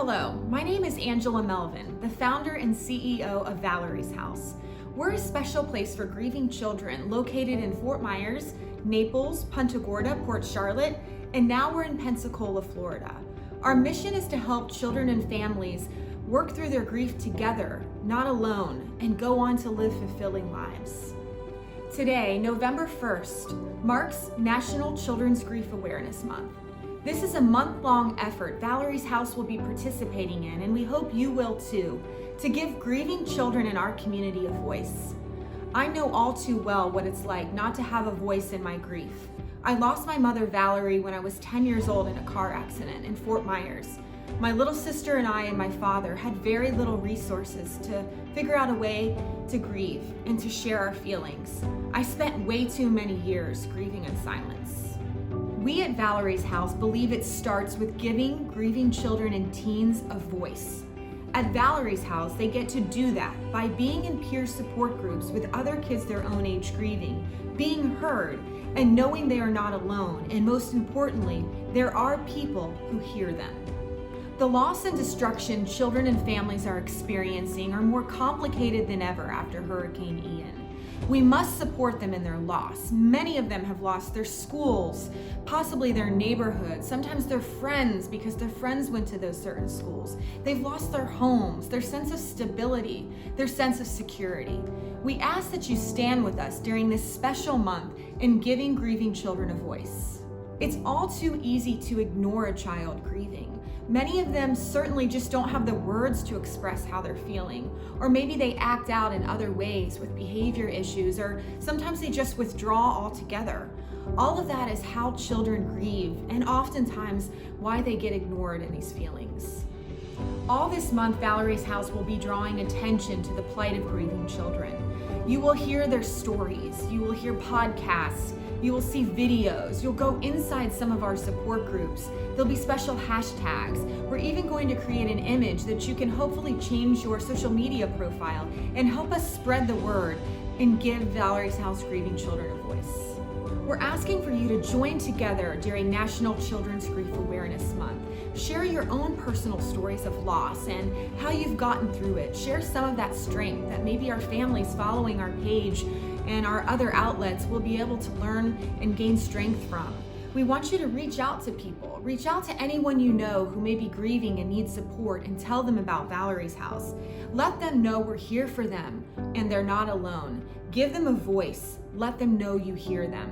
Hello, my name is Angela Melvin, the founder and CEO of Valerie's House. We're a special place for grieving children located in Fort Myers, Naples, Punta Gorda, Port Charlotte, and now we're in Pensacola, Florida. Our mission is to help children and families work through their grief together, not alone, and go on to live fulfilling lives. Today, November 1st, marks National Children's Grief Awareness Month. This is a month-long effort Valerie's House will be participating in, and we hope you will too, to give grieving children in our community a voice. I know all too well what it's like not to have a voice in my grief. I lost my mother Valerie when I was 10 years old in a car accident in Fort Myers. My little sister and I and my father had very little resources to figure out a way to grieve and to share our feelings. I spent way too many years grieving in silence. We at Valerie's House believe it starts with giving grieving children and teens a voice. At Valerie's House, they get to do that by being in peer support groups with other kids their own age grieving, being heard, and knowing they are not alone, and most importantly, there are people who hear them. The loss and destruction children and families are experiencing are more complicated than ever after Hurricane Ian. We must support them in their loss. Many of them have lost their schools, possibly their neighborhoods, sometimes their friends because their friends went to those certain schools. They've lost their homes, their sense of stability, their sense of security. We ask that you stand with us during this special month in giving grieving children a voice. It's all too easy to ignore a child grieving. Many of them certainly just don't have the words to express how they're feeling, or maybe they act out in other ways with behavior issues, or sometimes they just withdraw altogether. All of that is how children grieve, and oftentimes why they get ignored in these feelings. All this month, Valerie's House will be drawing attention to the plight of grieving children. You will hear their stories, you will hear podcasts, you will see videos, you'll go inside some of our support groups. There'll be special hashtags. We're even going to create an image that you can hopefully change your social media profile and help us spread the word and give Valerie's House grieving children a voice. We're asking for you to join together during National Children's Grief Awareness Month. Share your own personal stories of loss and how you've gotten through it. Share some of that strength that maybe our families following our page and our other outlets will be able to learn and gain strength from. We want you to reach out to people. Reach out to anyone you know who may be grieving and needs support, and tell them about Valerie's House. Let them know we're here for them and they're not alone. Give them a voice. Let them know you hear them.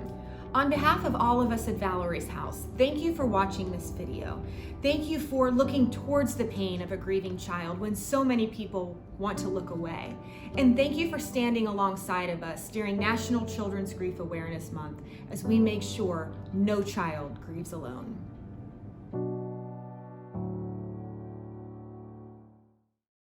On behalf of all of us at Valerie's House, thank you for watching this video. Thank you for looking towards the pain of a grieving child when so many people want to look away. And thank you for standing alongside of us during National Children's Grief Awareness Month as we make sure no child grieves alone.